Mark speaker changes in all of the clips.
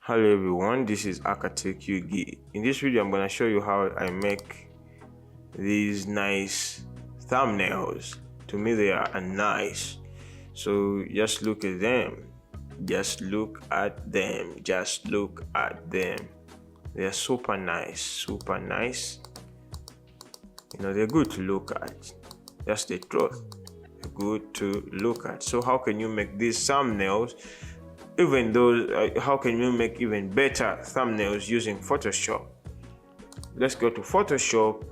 Speaker 1: Hello everyone, this is Accar TechUg. In this video, I'm going to show you how I make these nice thumbnails. To me, they are nice. So just look at them. Just look at them. Just look at them. They are super nice. Super nice. They're good to look at. That's the truth. They're good to look at. So how can you make these thumbnails? Even though, how can you make even better thumbnails using Photoshop? Let's go to Photoshop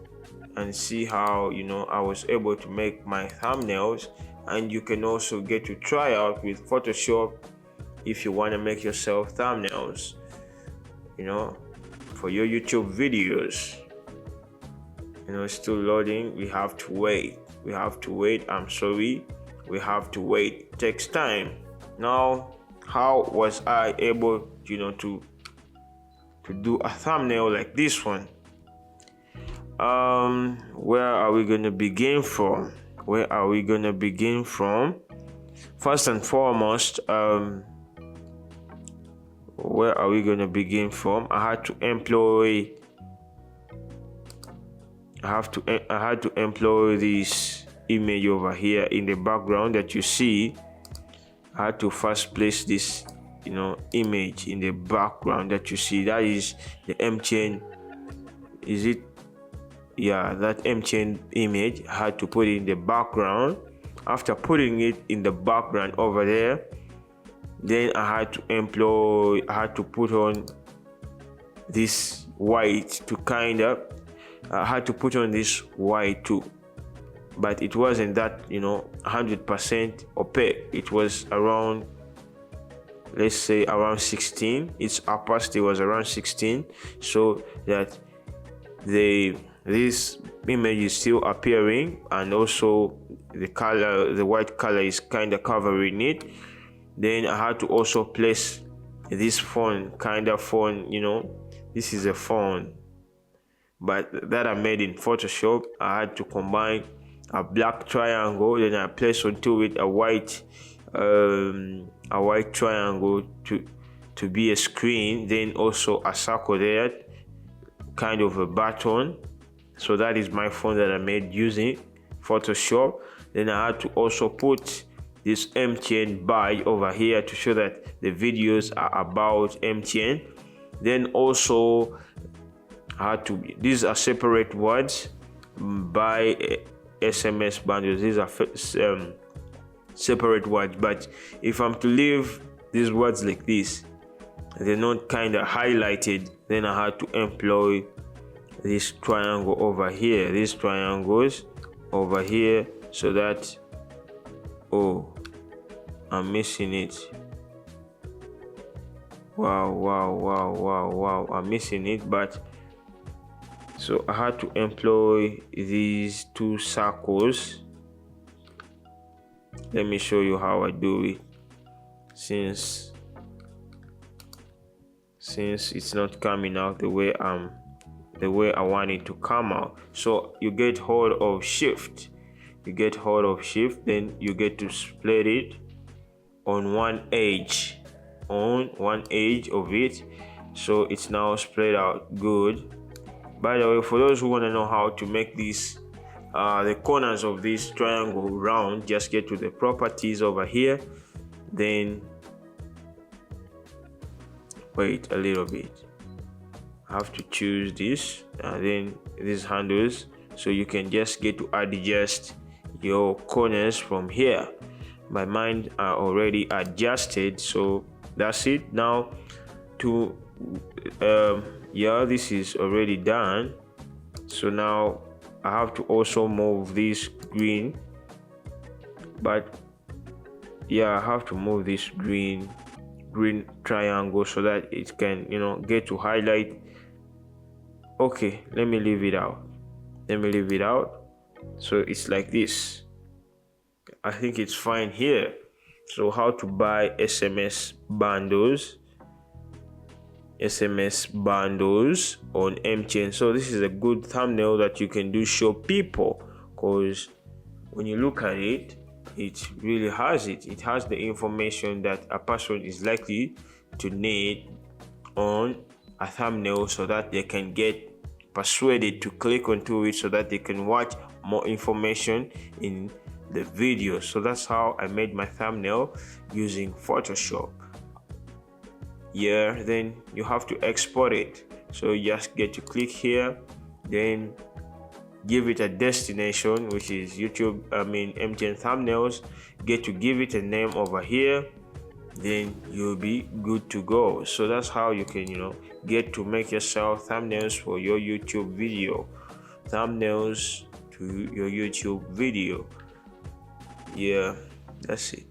Speaker 1: and see how I was able to make my thumbnails. And you can also get to try out with Photoshop if you want to make yourself thumbnails, for your YouTube videos. It's still loading. We have to wait. I'm sorry, we have to wait. It takes time. Now, how was I able to do a thumbnail like this one? Where are we gonna begin from? First and foremost, where are we gonna begin from? I had to employ this image over here in the background that you see. I had to first place this image in the background that you see. That is the M-chain. Is it? Yeah, that M-chain image. I had to put it in the background. After putting it in the background over there, then I had to put on this white to I had to put on this white too, but it wasn't that 100% opaque. It was around, let's say, around 16. Its opacity was around 16, so that this image is still appearing, and also the white color is kind of covering it. Then I had to also place this font. This is a font, but that I made in Photoshop. I had to combine a black triangle, then I place onto it a white triangle to be a screen, then also a circle there, kind of a button. So that is my font that I made using Photoshop. Then I had to also put this M-chain badge over here to show that the videos are about M-chain. Then also these are separate words by SMS bundles. These are separate words, but if I'm to leave these words like this, they're not kind of highlighted, then I had to employ this triangle over here, these triangles over here, so that I'm missing it. Wow, I'm missing it. But so I had to employ these two circles. Let me show you how I do it, since it's not coming out the way I want it to come out. So you get hold of shift, then you get to split it on one edge of it, so it's now spread out good. By the way, for those who want to know how to make this the corners of this triangle round, just get to the properties over here, then wait a little bit. I have to choose this, and then these handles, so you can just get to adjust your corners from here. My mine are already adjusted, so that's it. Now this is already done. So now I have to also move this green, but I have to move this green triangle so that it can get to highlight. Okay, let me leave it out. So it's like this. I think it's fine here. So how to buy SMS bundles on M-chain. So this is a good thumbnail that you can show people, because when you look at it, it really has it has the information that a person is likely to need on a thumbnail so that they can get persuaded to click onto it so that they can watch more information in the video. So that's how I made my thumbnail using Photoshop. Yeah, then you have to export it. So you just get to click here, then give it a destination, which is YouTube, MTN thumbnails. Get to give it a name over here, then you'll be good to go. So that's how you can get to make yourself thumbnails for your YouTube video, thumbnails to your YouTube video. Yeah, that's it.